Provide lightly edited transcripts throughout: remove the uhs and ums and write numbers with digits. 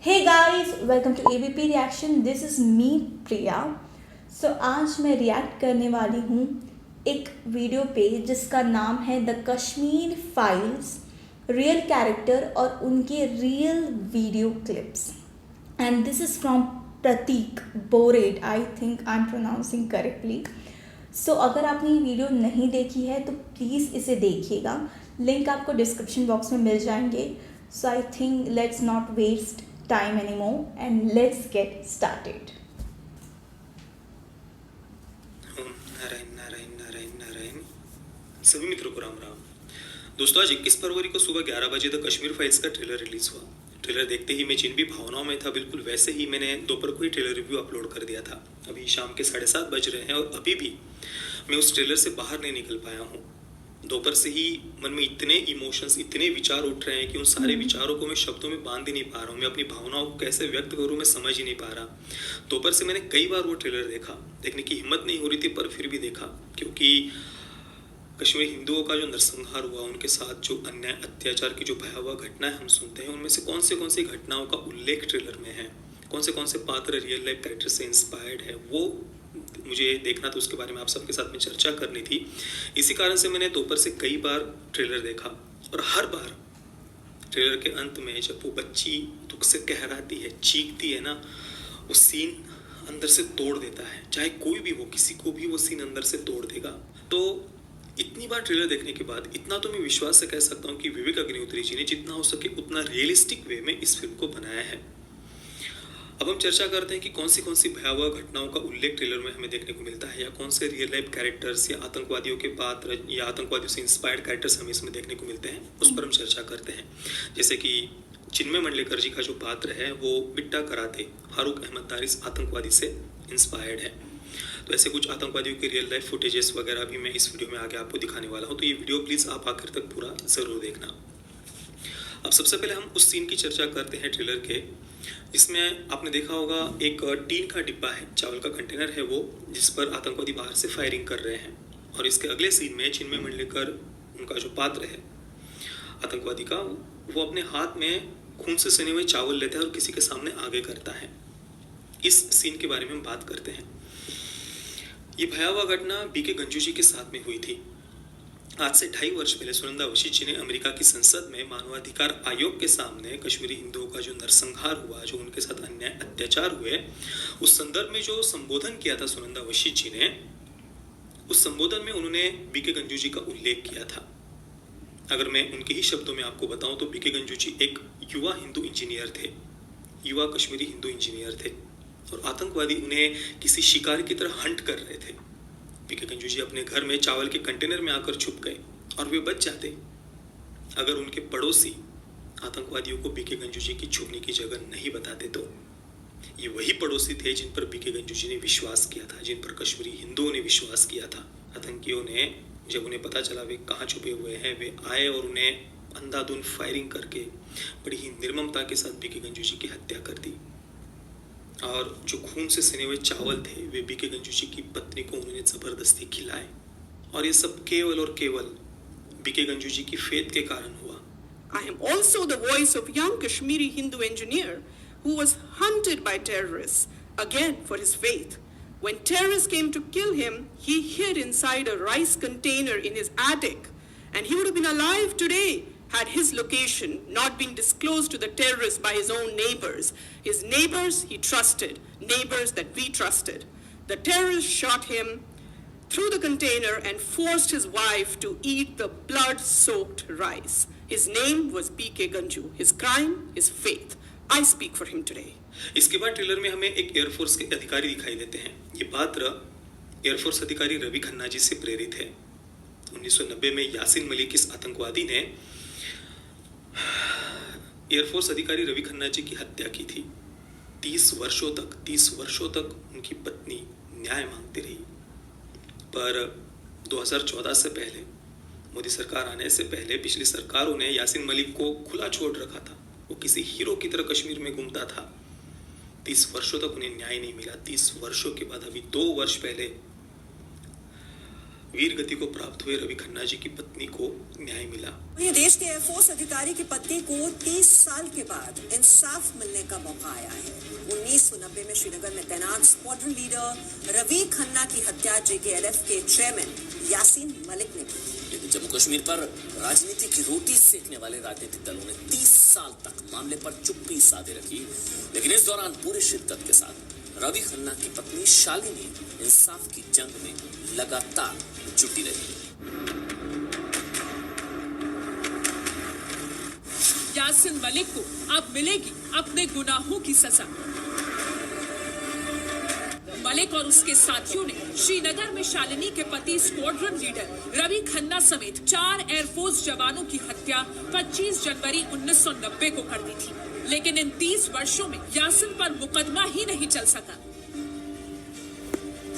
Hey guys, welcome to ABP reaction. This is me Priya. आज मैं react करने वाली हूँ एक वीडियो पे जिसका नाम है the Kashmir Files, real character और उनके real video clips. And this is from Prateek Borade. I think I am pronouncing correctly. अगर आपने ये वीडियो नहीं देखी है तो प्लीज़ इसे देखिएगा। लिंक आपको डिस्क्रिप्शन बॉक्स में मिल जाएंगे। I think let's not waste time anymore and let's get started. Narayan Narayan Narayan Narayan. सभी मित्रों को राम राम। दोस्तों, आज 21 फरवरी को सुबह 11 बजे द कश्मीर फाइल्स का ट्रेलर रिलीज हुआ। ट्रेलर देखते ही मैं जिन भी भावनाओं में था, बिल्कुल वैसे ही मैंने दोपहर को ही ट्रेलर रिव्यू अपलोड कर दिया था। अभी शाम के 7:30 बज रहे हैं और अभी भी मैं उस ट्रेलर से बाहर नहीं निकल पाया हूँ। दोपहर से ही मन में इतने इमोशंस, इतने विचार उठ रहे हैं कि उन सारे विचारों को मैं शब्दों में बांध ही नहीं पा रहा हूँ। मैं अपनी भावनाओं को कैसे व्यक्त करूँ, मैं समझ ही नहीं पा रहा। दोपहर से मैंने कई बार वो ट्रेलर देखा, देखने की हिम्मत नहीं हो रही थी, पर फिर भी देखा, क्योंकि कश्मीर हिंदुओं का जो नरसंहार हुआ, उनके साथ जो अन्याय अत्याचार की जो भयावह घटनाएं हम सुनते हैं, उनमें से कौन सी घटनाओं का उल्लेख ट्रेलर में है, कौन से पात्र रियल लाइफ कैरेक्टर से इंस्पायर्ड है, वो मुझे देखना, तो उसके बारे में आप सबके साथ में चर्चा करनी थी। इसी कारण से मैंने दोपहर से कई बार ट्रेलर देखा और हर बार ट्रेलर के अंत में जब वो बच्ची दुख से कहराती है, चीखती है ना, वो सीन अंदर से तोड़ देता है। चाहे कोई भी हो, किसी को भी वो सीन अंदर से तोड़ देगा। तो इतनी बार ट्रेलर देखने के बाद इतना तो मैं विश्वास से कह सकता हूँ कि विवेक अग्निहोत्री जी ने जितना हो सके उतना रियलिस्टिक वे में इस फिल्म को बनाया है। अब हम चर्चा करते हैं कि कौन सी भयावह घटनाओं का उल्लेख ट्रेलर में हमें देखने को मिलता है, या कौन से रियल लाइफ कैरेक्टर्स या आतंकवादियों के पात्र या आतंकवादियों से इंस्पायर्ड कैरेक्टर्स हमें इसमें देखने को मिलते हैं, उस पर हम चर्चा करते हैं। जैसे कि चिन्मय मंडलेकर जी का जो पात्र है वो बिट्टा कराते फारूक अहमद दारिस आतंकवादी से इंस्पायर्ड है। तो ऐसे कुछ आतंकवादियों के रियल लाइफ फुटेजेस वगैरह भी मैं इस वीडियो में आगे आपको दिखाने वाला हूँ, तो ये वीडियो प्लीज़ आप आखिर तक पूरा ज़रूर देखना। अब सबसे पहले हम उस सीन की चर्चा करते हैं ट्रेलर के, इसमें आपने देखा होगा एक टीन का डिब्बा है, चावल का कंटेनर है वो, जिस पर आतंकवादी बाहर से फायरिंग कर रहे हैं। और इसके अगले सीन में चिन्मय मंडलेकर, उनका जो पात्र है आतंकवादी का, वो अपने हाथ में खून से सने हुए चावल लेता है और किसी के सामने आगे करता है। इस सीन के बारे में हम बात करते हैं। ये भयावह घटना बीके गंजू जी के साथ में हुई थी। आज से 2.5 वर्ष पहले सुनंदा वशिष्ठ जी ने अमेरिका की संसद में मानवाधिकार आयोग के सामने कश्मीरी हिंदुओं का जो नरसंहार हुआ, जो उनके साथ अन्याय अत्याचार हुए, उस संदर्भ में जो संबोधन किया था सुनंदा वशिष्ठ जी ने, उस संबोधन में उन्होंने बीके गंजू जी का उल्लेख किया था। अगर मैं उनके ही शब्दों में आपको बताऊं तो बीके गंजू जी एक युवा हिंदू इंजीनियर थे, युवा कश्मीरी हिंदू इंजीनियर थे, और आतंकवादी उन्हें किसी शिकार की तरह हंट कर रहे थे। बीके गंजू जी अपने घर में चावल के कंटेनर में आकर छुप गए और वे बच जाते अगर उनके पड़ोसी आतंकवादियों को बीके गंजू जी की छुपने की जगह नहीं बताते। तो ये वही पड़ोसी थे जिन पर बीके गंजू जी ने विश्वास किया था, जिन पर कश्मीरी हिंदुओं ने विश्वास किया था। आतंकियों ने, जब उन्हें पता चला वे कहाँ छुपे हुए हैं, वे आए और उन्हें अंधाधुंध फायरिंग करके बड़ी ही निर्ममता के साथ बीके गंजू जी की हत्या कर दी। और जो खून से सने हुए चावल थे, वे बीके गंजू जी की पत्नी को उन्होंने जबरदस्ती खिलाए। और ये सब केवल और केवल बीके गंजू जी की फेथ के कारण हुआ। I am also the voice of young Kashmiri Hindu engineer who was hunted by terrorists, again for his faith. When terrorists came to kill him, he hid inside a rice container in his attic, and he would have been alive today had his location not been disclosed to the terrorists by his own neighbors. His neighbors he trusted, neighbors that we trusted. The terrorists shot him through the container and forced his wife to eat the blood-soaked rice. His name was B.K. Ganju. His crime is faith. I speak for him today. इसके बाद trailer में हमें एक air force के अधिकारी दिखाई देते हैं। ये पात्र एयरफोर्स अधिकारी रवि खन्ना जी से प्रेरित है। 1990 में यासिन मलिक इस आतंकवादी ने एयरफोर्स अधिकारी रवि खन्ना जी की हत्या की थी। 30 वर्षों तक उनकी पत्नी न्याय मांगती रही, पर 2014 से पहले, मोदी सरकार आने से पहले, पिछली सरकारों ने यासिन मलिक को खुला छोड़ रखा था। वो किसी हीरो की तरह कश्मीर में घूमता था। 30 वर्षों तक उन्हें न्याय नहीं मिला। 30 वर्षों के बाद अभी 2 वर्ष पहले वीर गति को प्राप्त हुए रवि खन्ना जी की पत्नी को न्याय मिला। ये देश के एयरफोर्स अधिकारी की पत्नी को 30 साल के बाद इंसाफ मिलने का मौका आया है। 1990 में श्रीनगर में तैनात स्क्वाड्रन लीडर रवि खन्ना की हत्या JKLF के चेयरमैन यासीन मलिक ने की। लेकिन जम्मू कश्मीर पर राजनीति की रोटी सेकने वाले राजनीतिक दलों ने 30 साल तक मामले पर चुप्पी साधे रखी। लेकिन इस दौरान पूरी शिद्दत के साथ रवि खन्ना की पत्नी शालिनी इंसाफ की जंग में लगातार जुटी रही। यासीन मलिक को अब मिलेगी अपने गुनाहों की सजा। मलिक और उसके साथियों ने श्रीनगर में शालिनी के पति स्क्वाड्रन लीडर रवि खन्ना समेत 4 एयरफोर्स जवानों की हत्या 25 जनवरी 1990 को कर दी थी। लेकिन इन 30 वर्षों में यासीन पर मुकदमा ही नहीं चल सका।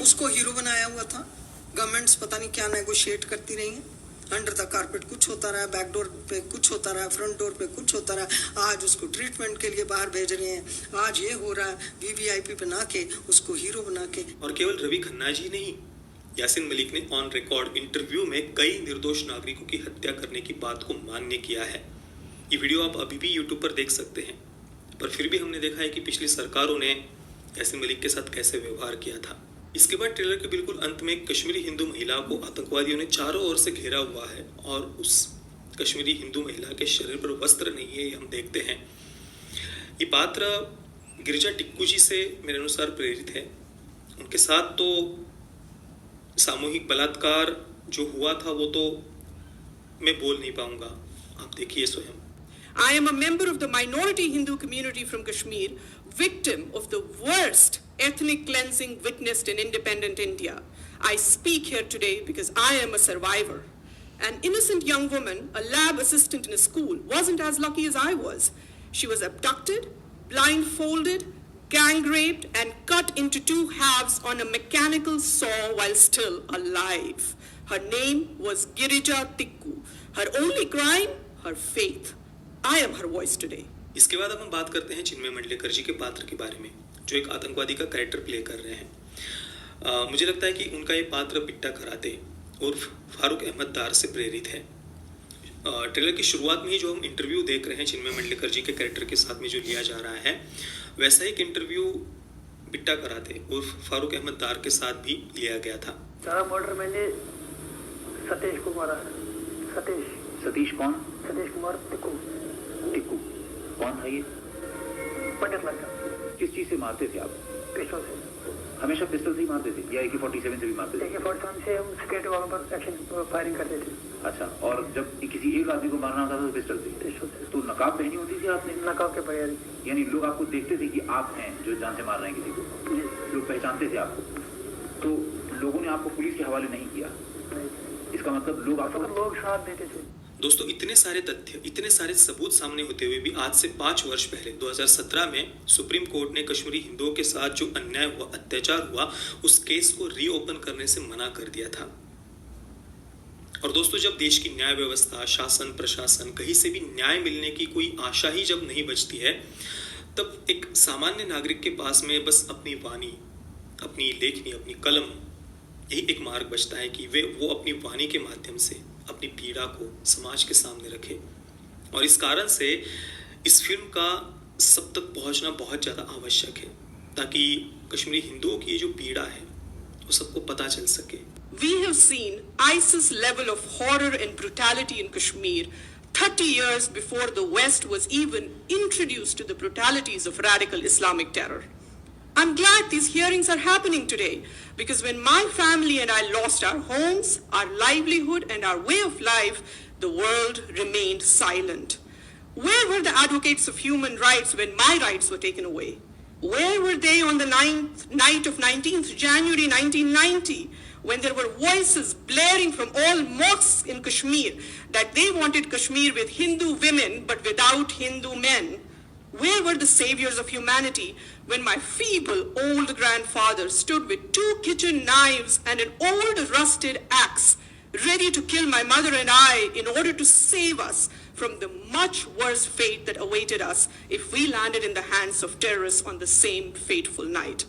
उसको हीरो बनाया हुआ था। गवर्नमेंट्स पता नहीं क्या नेगोशिएट करती रही हैं। अंडर द कारपेट कुछ होता रहा, बैक डोर पे कुछ होता रहा, फ्रंट डोर पे कुछ होता रहा। आज उसको ट्रीटमेंट के लिए बाहर भेज रहे हैं, आज ये हो रहा है, VVIP बना के उसको हीरो बना के। और केवल रवि खन्ना जी नहीं, यासीन मलिक ने ऑन रिकॉर्ड इंटरव्यू में कई निर्दोष नागरिकों की हत्या करने की बात को मान्य किया है। ये वीडियो आप अभी भी YouTube पर देख सकते हैं। पर फिर भी हमने देखा है कि पिछली सरकारों ने यासीन मलिक के साथ कैसे व्यवहार किया था। इसके बाद ट्रेलर के बिल्कुल अंत में एक कश्मीरी हिंदू महिला को आतंकवादियों ने चारों ओर से घेरा हुआ है और उस कश्मीरी हिंदू महिला के शरीर पर वस्त्र नहीं है, ये हम देखते हैं। ये पात्र गिरिजा टिक्कू जी से मेरे अनुसार प्रेरित है। उनके साथ तो सामूहिक बलात्कार जो हुआ था वो तो मैं बोल नहीं पाऊंगा, आप देखिए स्वयं। I am a member of the minority Hindu community from Kashmir, victim of the worst ethnic cleansing witnessed in independent India. I speak here today because I am a survivor. An innocent young woman, a lab assistant in a school, wasn't as lucky as I was. She was abducted, blindfolded, gang raped, and cut into 2 halves on a mechanical saw while still alive. Her name was Girija Tikku. Her only crime, her faith. I am her voice today. इसके बाद अब हम बात करते हैं चिन्मय मंडलेकर जी के पात्र के बारे में, जो एक आतंकवादी का कैरेक्टर प्ले कर रहे हैं। मुझे लगता है कि उनका ये पात्र बिट्टा कराते उर्फ फारूक अहमद दार से प्रेरित है। ट्रेलर की शुरुआत में ही जो हम इंटरव्यू देख रहे हैं चिन्मय मंडलेकर जी के कैरेक्टर के साथ में जो लिया जा रहा है, वैसा ही एक इंटरव्यू बिट्टा कराते उर्फ फारूक अहमद दार के साथ भी लिया गया था। चारा मर्डर मैंने सतीश को मारा। सतीश कौन? सतीश कुमार टिक्कू। कौन था ये? पंडित लड़का। किस चीज से मारते थे आप? पिस्टल से। हमेशा पिस्टल से ही मारते थे या AK-47 से भी मारते थे? AK-47 से हम सिक्योरिटी वालों पर एक्शन फायरिंग करते थे। अच्छा, और जब किसी एक आदमी को मारना होता था तो पिस्टल से? तो नकाब पहनी होती थी आपने? नकाब के बगैर। यानी लोग आपको देखते थे कि आप हैं जो जान से मार रहे हैं किसी को? लोग पहचानते थे आपको? तो लोगों ने आपको पुलिस के हवाले नहीं किया? इसका मतलब लोग साथ देते थे। दोस्तों, इतने सारे तथ्य, इतने सारे सबूत सामने होते हुए भी आज से 5 वर्ष पहले 2017 में सुप्रीम कोर्ट ने कश्मीरी हिंदुओं के साथ जो अन्याय हुआ, अत्याचार हुआ, उस केस को रीओपन करने से मना कर दिया था। और दोस्तों, जब देश की न्याय व्यवस्था, शासन, प्रशासन, कहीं से भी न्याय मिलने की कोई आशा ही जब नहीं बचती है, तब एक सामान्य नागरिक के पास में बस अपनी वाणी, अपनी लेखनी, अपनी कलम, यही एक मार्ग बचता है कि वो अपनी वाणी के माध्यम से अपनी पीड़ा को समाज के सामने रखे। और इस कारण से इस फिल्म का सब तक पहुंचना बहुत ज़्यादा आवश्यक है, ताकि कश्मीरी हिंदुओं की जो पीड़ा है वो सबको पता चल सके। We have seen ISIS level of horror and brutality in Kashmir 30 years before the West was even introduced to the brutalities of radical Islamic terror. I'm glad these hearings are happening today, because when my family and I lost our homes, our livelihood, and our way of life, the world remained silent. Where were the advocates of human rights when my rights were taken away? Where were they on the night of 19th January 1990, when there were voices blaring from all mosques in Kashmir that they wanted Kashmir with Hindu women but without Hindu men? Where were the saviors of humanity when my feeble old grandfather stood with 2 kitchen knives and an old rusted axe, ready to kill my mother and I in order to save us from the much worse fate that awaited us if we landed in the hands of terrorists on the same fateful night?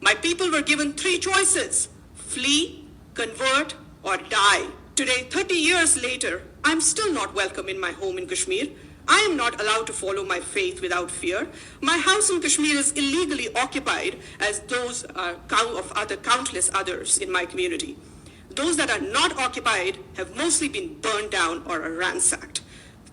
My people were given 3 choices: flee, convert, or die. Today, 30 years later, I'm still not welcome in my home in Kashmir. I am not allowed to follow my faith without fear. My house in Kashmir is illegally occupied, as those of countless others in my community. Those that are not occupied have mostly been burned down or are ransacked.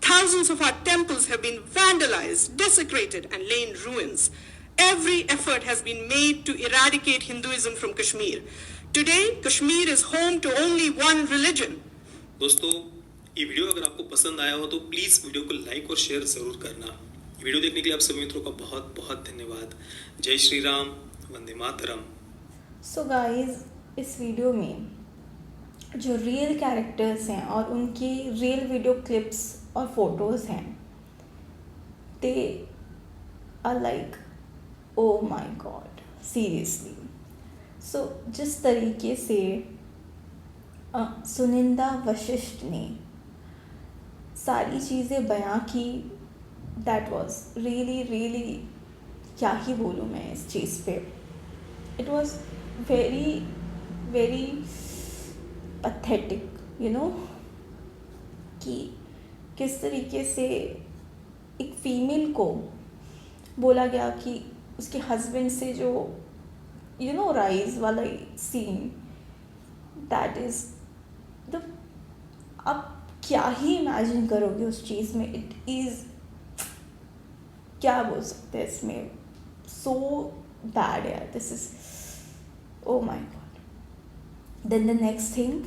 Thousands of our temples have been vandalized, desecrated, and lain ruins. Every effort has been made to eradicate Hinduism from Kashmir. Today, Kashmir is home to only one religion. दोस्तों, ये video अगर आपको पसंद आया हो तो please video को like और शेयर ज़रूर करना। वीडियो देखने के लिए आप सभी मित्रों का बहुत बहुत धन्यवाद। जय श्री राम, वंदे मातरम। सो गाइस, इस वीडियो में जो रियल कैरेक्टर्स हैं और उनकी रियल वीडियो क्लिप्स और फोटोज़ हैं, they are like oh my God, seriously. So जिस तरीके से सुनिंदा वशिष्ठ ने सारी चीज़ें बयां की, दैट वाज रियली रियली, क्या ही बोलूँ मैं इस चीज़ पे। It was very very pathetic, you know, कि किस तरीके से एक फीमेल को बोला गया कि उसके हस्बैंड से जो यू नो राइज वाला सीन, दैट इज़ द, आप क्या ही इमेजिन करोगे उस चीज़ में। इट इज़, क्या बोल सकते हैं इसमें, सो बैड यार, this is, oh my God. Then the next thing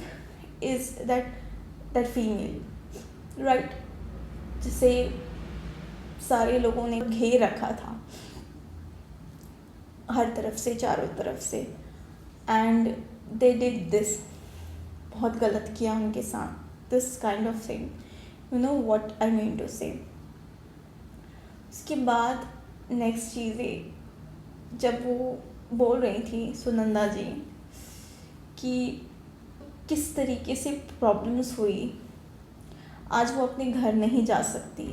is that female, right, जिसे सारे लोगों ने घेर रखा था हर तरफ से, चारों तरफ से, एंड दे डिड दिस, बहुत गलत किया उनके साथ, this kind of thing, you know what I mean to say. उसके बाद नेक्स्ट चीज़ें, जब वो बोल रही थी सुनंदा जी कि किस तरीके से प्रॉब्लम्स हुई, आज वो अपने घर नहीं जा सकती।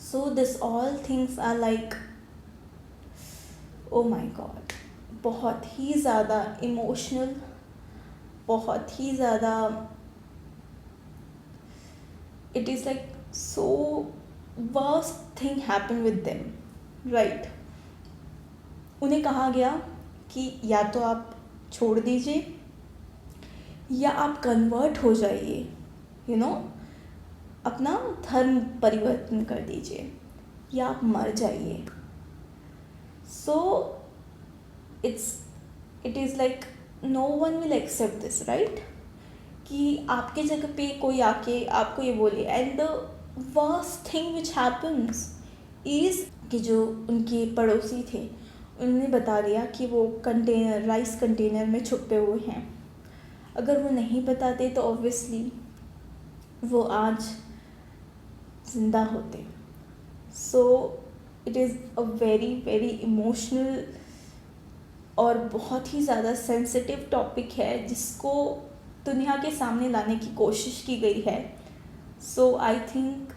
So this all things are like, oh my God, बहुत ही ज़्यादा इमोशनल, बहुत ही ज़्यादा, it is like so worst thing happen with them, right. उन्हें कहा गया कि या तो आप छोड़ दीजिए या आप कन्वर्ट हो जाइए, यू नो, अपना धर्म परिवर्तन कर दीजिए या आप मर जाइए। So it is like no one will accept this, right, कि आपके जगह पे कोई आके आपको ये बोले। And the worst thing which happens is कि जो उनके पड़ोसी थे उन्होंने बता दिया कि वो कंटेनर, राइस कंटेनर में छुपे हुए हैं। अगर वो नहीं बताते तो ऑब्वियसली वो आज जिंदा होते। सो it is a very very emotional और बहुत ही ज़्यादा सेंसिटिव टॉपिक है, जिसको दुनिया के सामने लाने की कोशिश की गई है। सो आई थिंक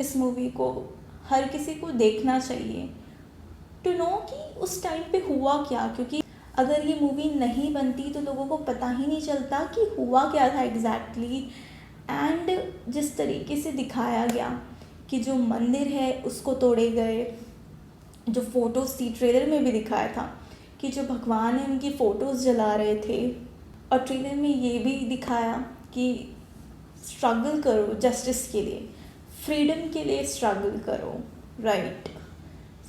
इस मूवी को हर किसी को देखना चाहिए, टू नो कि उस टाइम पे हुआ क्या, क्योंकि अगर ये मूवी नहीं बनती तो लोगों को पता ही नहीं चलता कि हुआ क्या था एग्जैक्टली। एंड जिस तरीके से दिखाया गया कि जो मंदिर है उसको तोड़े गए, जो फ़ोटोज़ थी ट्रेलर में भी दिखाया था कि जो भगवान है उनकी फ़ोटोज़ जला रहे थे, और ट्रेलर में ये भी दिखाया कि स्ट्रगल करो जस्टिस के लिए, फ्रीडम के लिए स्ट्रगल करो, right.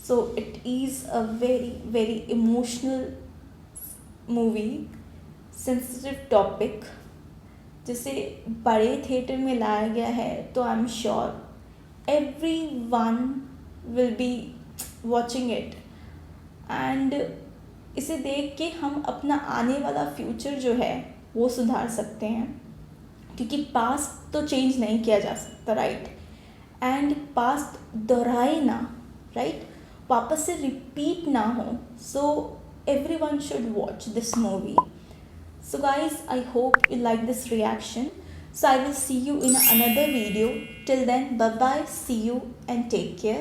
So it is a very very emotional movie, sensitive topic, जिसे बड़े थिएटर में लाया गया है। तो I am sure everyone will be watching it, and इसे देख के हम अपना आने वाला फ्यूचर जो है वो सुधार सकते हैं, क्योंकि पास्ट तो चेंज नहीं किया जा सकता, राइट, एंड पास्ट दोहराए ना, राइट, वापस से रिपीट ना हो। सो everyone should watch this movie. So guys, I hope you like this reaction. So I will see you in another video. Till then, bye bye, see you and take care.